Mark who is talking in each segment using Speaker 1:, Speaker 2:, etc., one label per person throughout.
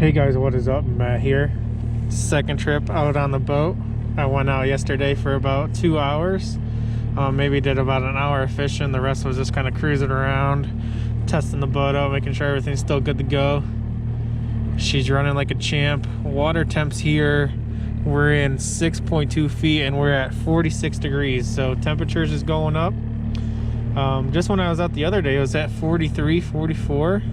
Speaker 1: Hey guys, what is up? Matt here. Second trip out on the boat. I went out yesterday for about 2 hours. Maybe did about an hour of fishing. The rest was just kind of cruising around, testing the boat out, making sure everything's still good to go. She's running like a champ. Water temps here, we're in 6.2 feet and we're at 46 degrees. So temperatures is going up. Just when I was out the other day, it was at 43, 44.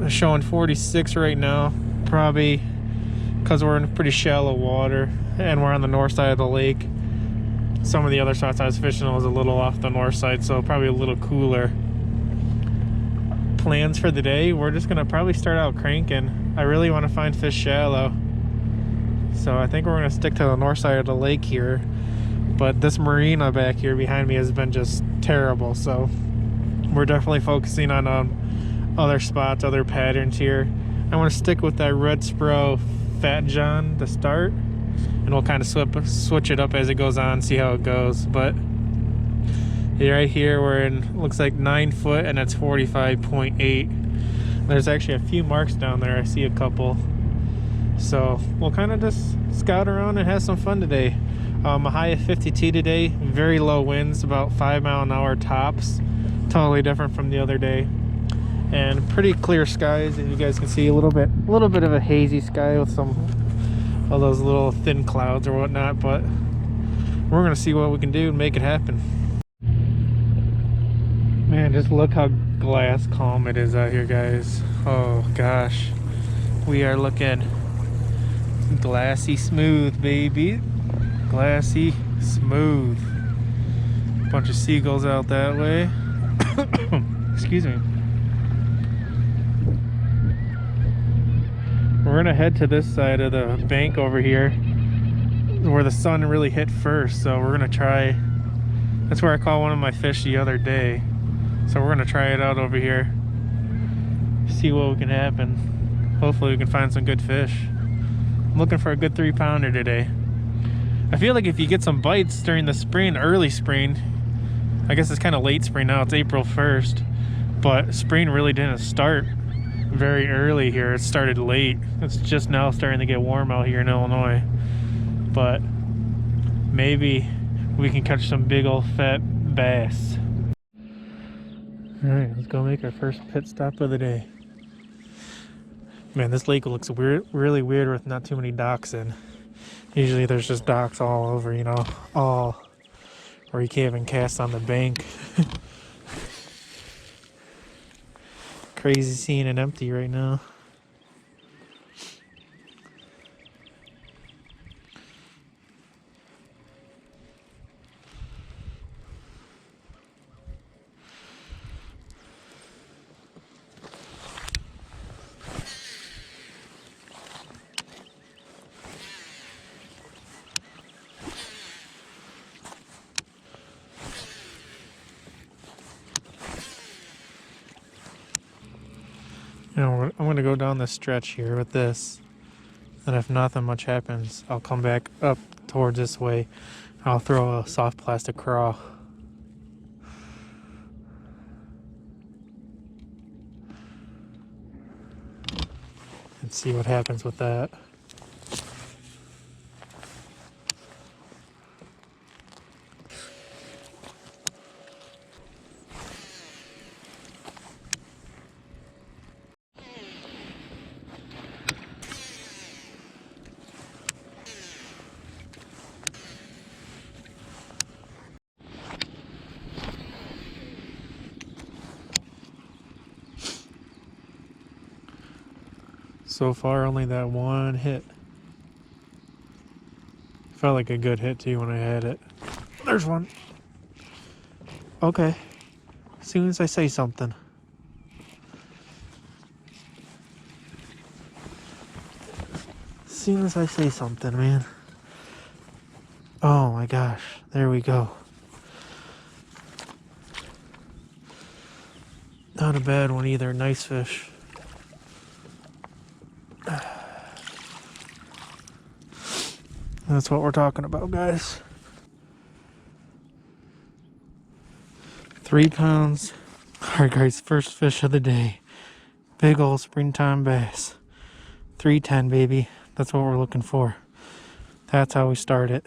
Speaker 1: Showing 46 right now, probably because we're in pretty shallow water and we're on the north side of the lake. Some of the other spots I was fishing was a little off the north side, so probably a little cooler. Plans for the day, we're just gonna probably start out cranking. I really want to find fish shallow, so I think we're gonna stick to the north side of the lake here. But this marina back here behind me has been just terrible, so we're definitely focusing on other spots, other patterns here. I want to stick with that red spro Fat John to start, and we'll kind of switch it up as it goes on, see how it goes. But right here we're in, looks like 9 foot, and it's 45.8. There's actually a few marks down there. I see a couple, so we'll kind of just scout around and have some fun today. A high of 52 today, very low winds, about 5 mile an hour tops. Totally different from the other day. And pretty clear skies, as you guys can see. A little bit of a hazy sky with some of those little thin clouds or whatnot, but we're gonna see what we can do and make it happen. Man, just look how glass calm it is out here, guys. Oh gosh, we are looking glassy smooth, baby. Glassy smooth. Bunch of seagulls out that way. Excuse me. We're gonna head to this side of the bank over here where the sun really hit first, so we're gonna try. That's where I caught one of my fish the other day, so we're gonna try it out over here, see what can happen. Hopefully we can find some good fish. I'm looking for a good 3-pounder today. I feel like if you get some bites during the spring, early spring, I guess it's kind of late spring now, it's April 1st, but spring really didn't start very early here. It started late. It's just now starting to get warm out here in Illinois, but maybe we can catch some big old fat bass. All right, let's go make our first pit stop of the day. Man, this lake looks weird, really weird with not too many docks in. Usually there's just docks all over, you know, all where you can't even cast on the bank. Crazy seeing it empty right now. You know, I'm gonna go down this stretch here with this, and if nothing much happens, I'll come back up towards this way. I'll throw a soft plastic crawl. And see what happens with that. So far, only that one hit. Felt like a good hit too when I had it. There's one. Okay. As soon as I say something. As soon as I say something, man. Oh my gosh. There we go. Not a bad one either. Nice fish. That's what we're talking about, guys. 3 pounds. Alright guys, first fish of the day. Big old springtime bass. 310, baby. That's what we're looking for. That's how we start it.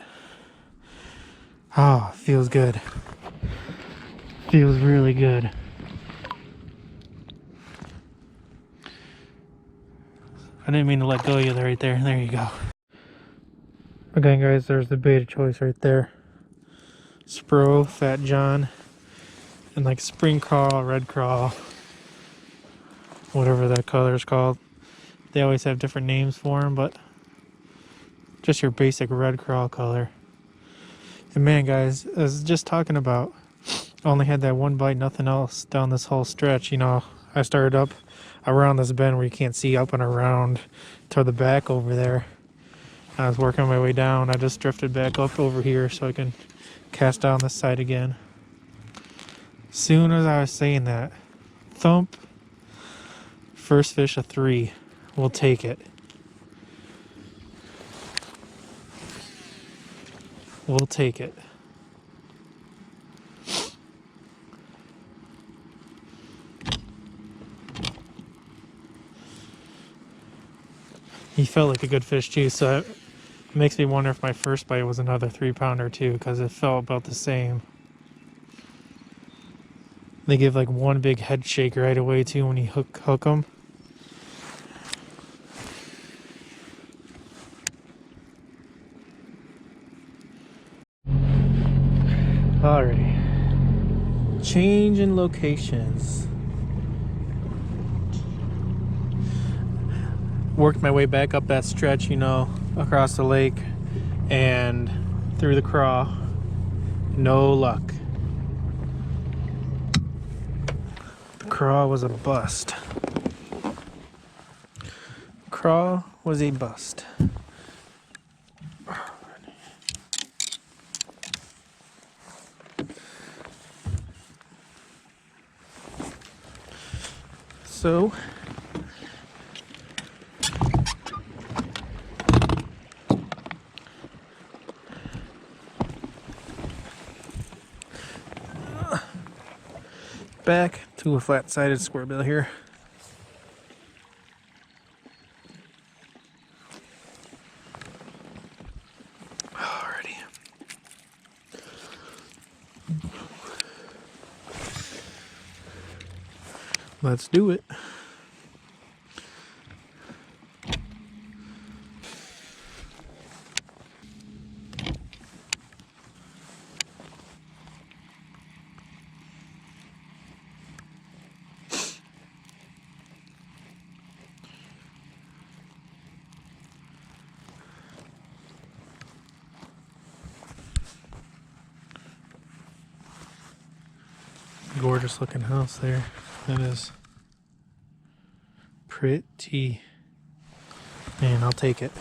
Speaker 1: Oh, feels good. Feels really good. I didn't mean to let go of you right there. There you go. Again, guys, there's the bait of choice right there. Spro, Fat John, and like spring crawl, red crawl, whatever that color is called. They always have different names for them, but just your basic red crawl color. And man, guys, I was just talking about, I only had that one bite, nothing else down this whole stretch. You know, I started up around this bend where you can't see up and around to the back over there. I was working my way down. I just drifted back up over here so I can cast down this side again. Soon as I was saying that, thump, first fish of 3. We'll take it. We'll take it. He felt like a good fish too, so it makes me wonder if my first bite was another 3-pounder too, because it felt about the same. They give like one big head shake right away too when you hook them. Alrighty. Change in locations. Worked my way back up that stretch, you know, across the lake and through the craw. No luck. The craw was a bust. Craw was a bust. So back to a flat-sided square bill here. Alrighty. Let's do it. Gorgeous looking house there. That is pretty. Man, I'll take it.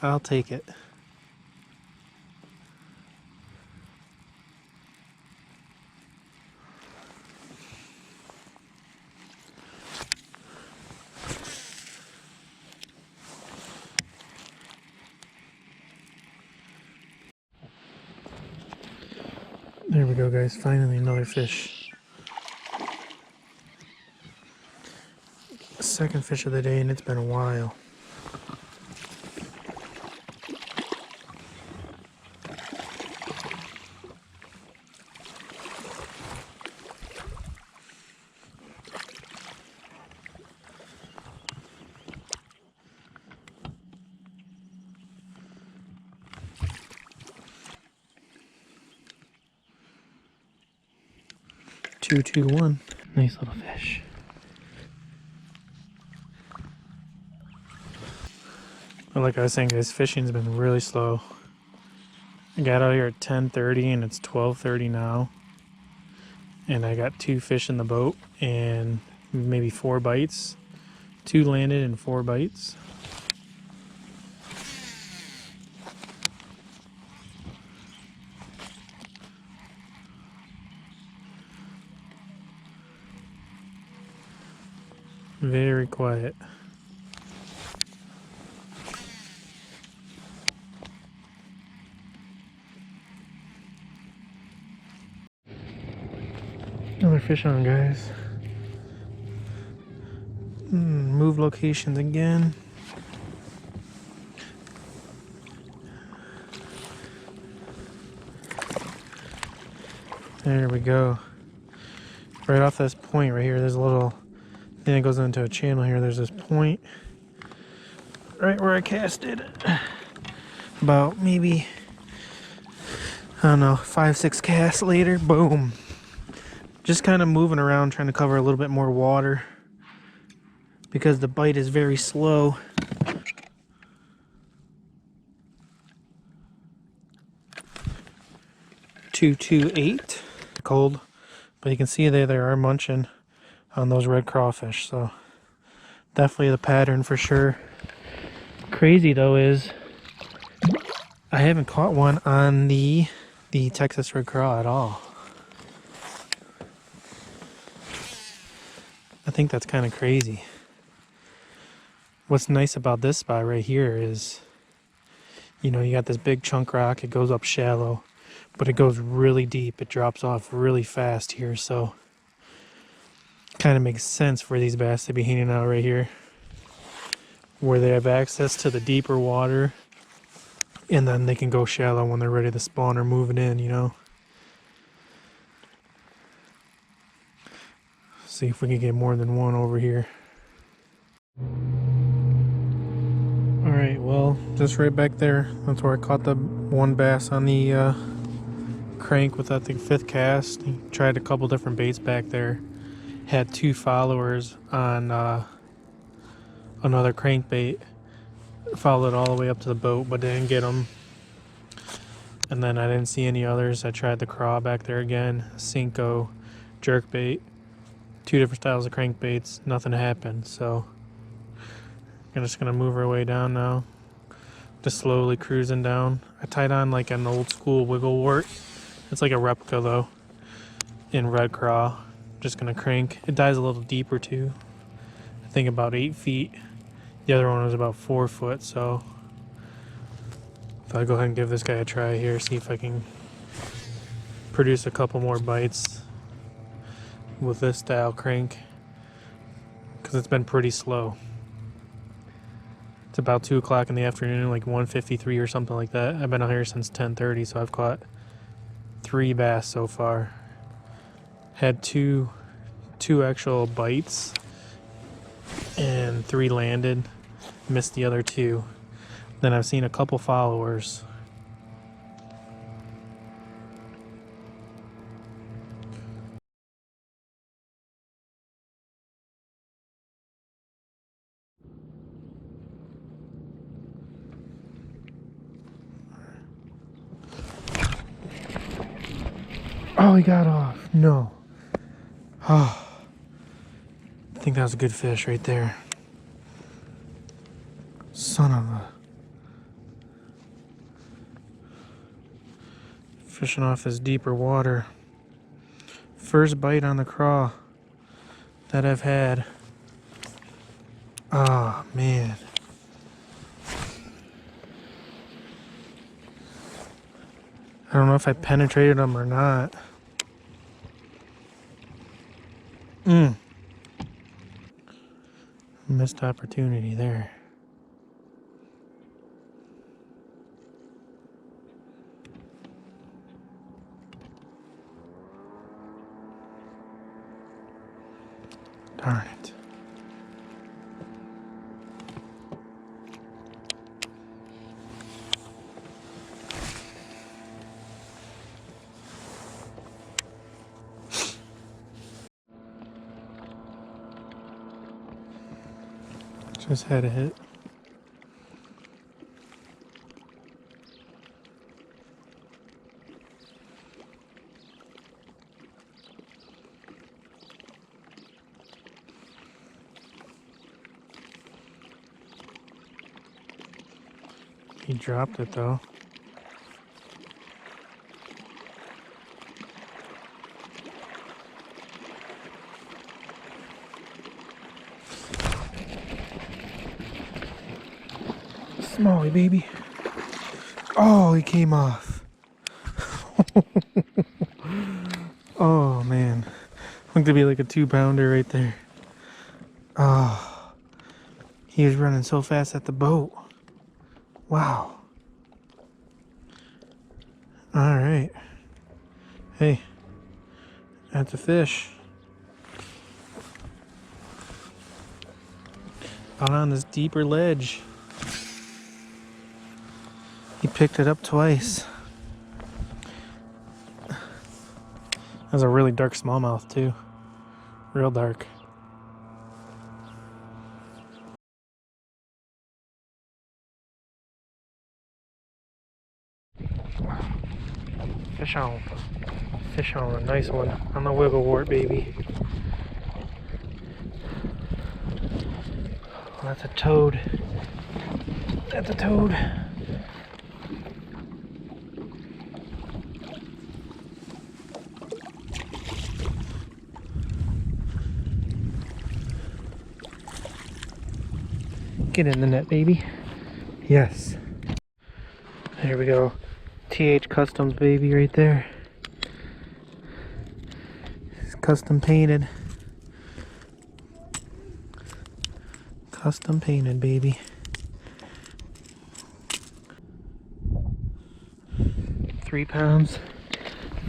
Speaker 1: I'll take it. There we go, guys. Finally another fish. Second fish of the day, and it's been a while. Two, two, one. Nice little fish. But like I was saying, guys, fishing's been really slow. I got out here at 10:30 and it's 12:30 now. And I got 2 fish in the boat and maybe 4 bites. 2 landed and 4 bites. Very quiet. Another fish on, guys. Move locations again. There we go. Right off this point right here, there's a little thing that goes into a channel here. There's this point right where I casted. About maybe, I don't know, 5-6 casts later, boom. Just kind of moving around, trying to cover a little bit more water because the bite is very slow. .228. Cold, but you can see they are munching on those red crawfish, so definitely the pattern for sure. Crazy though is I haven't caught one on the Texas red craw at all. I think that's kind of crazy. What's nice about this spot right here is, you know, you got this big chunk rock, it goes up shallow, but it goes really deep. It drops off really fast here, so kind of makes sense for these bass to be hanging out right here where they have access to the deeper water, and then they can go shallow when they're ready to spawn or moving in, you know. See if we can get more than one over here. Alright, well, just right back there, that's where I caught the one bass on the crank with, I think, 5th cast. He tried a couple different baits back there. Had 2 followers on another crankbait. Followed all the way up to the boat, but didn't get them. And then I didn't see any others. I tried the craw back there again, Cinco, jerkbait, 2 different styles of crankbaits. Nothing happened, so I'm just gonna move our way down now. Just slowly cruising down. I tied on like an old school wiggle wart. It's like a replica though, in red craw. Just gonna crank. It dives a little deeper too. I think about 8 feet. The other one was about 4 foot, so I'll go ahead and give this guy a try here, see if I can produce a couple more bites with this style crank, because it's been pretty slow. It's about 2 o'clock in the afternoon, like 1:53 or something like that. I've been out here since 10:30, so I've caught 3 bass so far. Had two actual bites and 3 landed. Missed the other 2. Then I've seen a couple followers. Oh, he got off. No. Oh, I think that was a good fish right there. Son of a... Fishing off this deeper water. First bite on the craw that I've had. Oh, man. I don't know if I penetrated them or not. Missed opportunity there. Darn it. Just had a hit. He dropped it though. Smalley, baby. Oh, he came off. Oh, man. I'm Looked to be like a 2-pounder right there. Oh, he was running so fast at the boat. Wow. All right. Hey, that's a fish. Out on this deeper ledge. He picked it up twice. That's a really dark smallmouth too. Real dark. Fish on. Fish on, a nice one. On the wiggle wart, baby. Oh, that's a toad. That's a toad. Get in the net, baby. Yes. There we go. TH Customs, baby, right there. It's custom painted. Custom painted, baby. 3 pounds,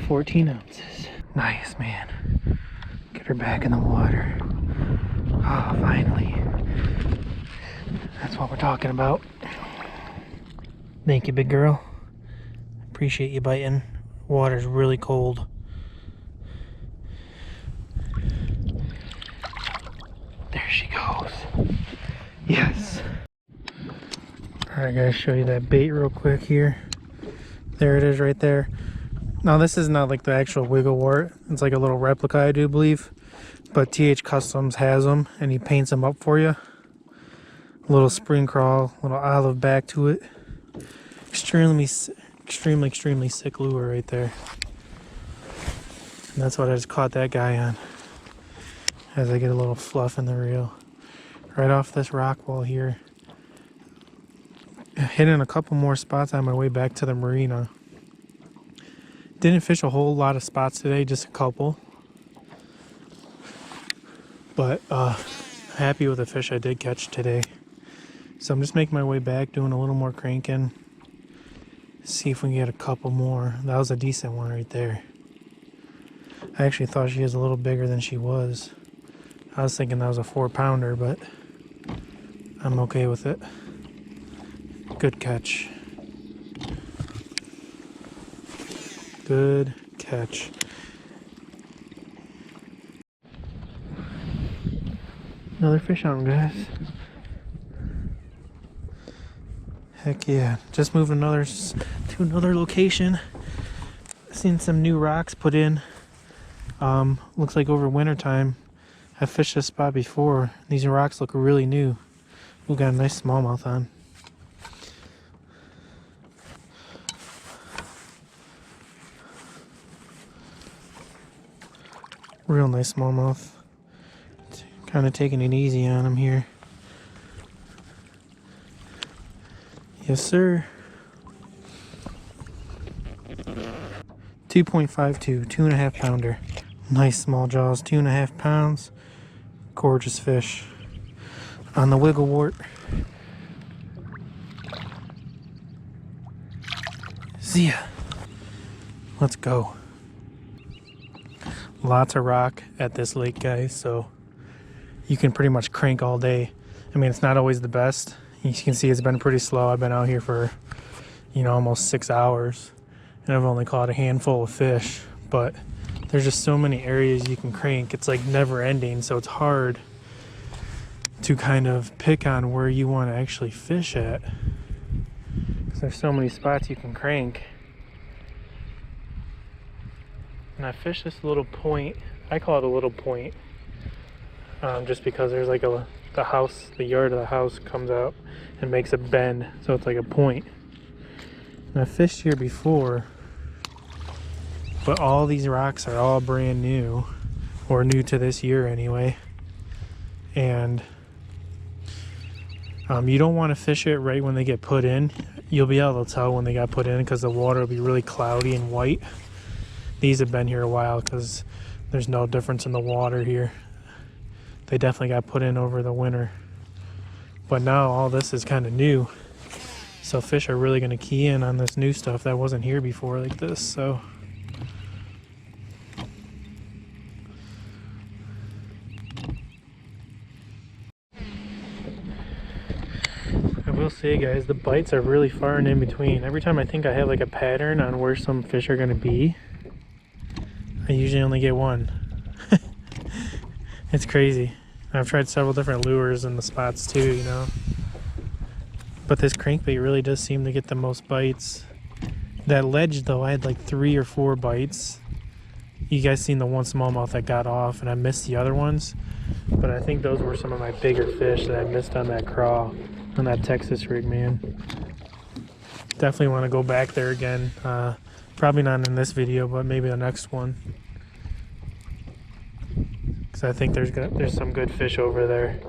Speaker 1: 14 ounces. Nice, man. Get her back in the water. Oh, finally. That's what we're talking about. Thank you, big girl. Appreciate you biting. Water's really cold. There she goes. Yes. Alright guys, show you that bait real quick here. There it is right there. Now this is not like the actual wiggle wart. It's like a little replica, I do believe. But TH Customs has them and he paints them up for you. A little spring crawl, little olive back to it. Extremely sick lure right there. And that's what I just caught that guy on. As I get a little fluff in the reel. Right off this rock wall here. Hitting a couple more spots on my way back to the marina. Didn't fish a whole lot of spots today, just a couple. But happy with the fish I did catch today. So I'm just making my way back, doing a little more cranking. See if we can get a couple more. That was a decent one right there. I actually thought she was a little bigger than she was. I was thinking that was a 4-pounder, but I'm okay with it. Good catch. Good catch. Another fish on, guys. Heck yeah. Just moved to another location. Seen some new rocks put in. Looks like over winter time. I've fished this spot before. These rocks look really new. We got a nice smallmouth on. Real nice smallmouth. Kind of taking it easy on him here. Yes, sir. 2.52, 2.5 pounder. Nice small jaws, 2.5 pounds. Gorgeous fish. On the wiggle wart. See ya. Let's go. Lots of rock at this lake, guys, so you can pretty much crank all day. I mean, it's not always the best. You can see it's been pretty slow. I've been out here for, almost 6 hours, and I've only caught a handful of fish, but there's just so many areas you can crank. It's like never ending, so it's hard to kind of pick on where you want to actually fish at, because there's so many spots you can crank. And I fished this little point. I call it a little point, just because there's like the yard of the house comes out and makes a bend, so it's like a point. And I fished here before, but all these rocks are all brand new, or new to this year anyway. And you don't want to fish it right when they get put in. You'll be able to tell when they got put in because the water will be really cloudy and white. These have been here a while because there's no difference in the water here. They definitely got put in over the winter. But now all this is kind of new. So fish are really going to key in on this new stuff that wasn't here before like this. So I will say, guys, the bites are really far and in between. Every time I think I have like a pattern on where some fish are going to be, I usually only get one. It's crazy. I've tried several different lures in the spots too, you know. But this crankbait really does seem to get the most bites. That ledge, though, I had like 3 or 4 bites. You guys seen the one smallmouth that got off, and I missed the other ones. But I think those were some of my bigger fish that I missed on that craw, on that Texas rig, man. Definitely want to go back there again. Probably not in this video, but maybe the next one. Because I think there's some good fish over there.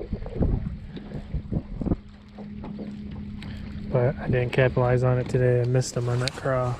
Speaker 1: But I didn't capitalize on it today. I missed them on that craw.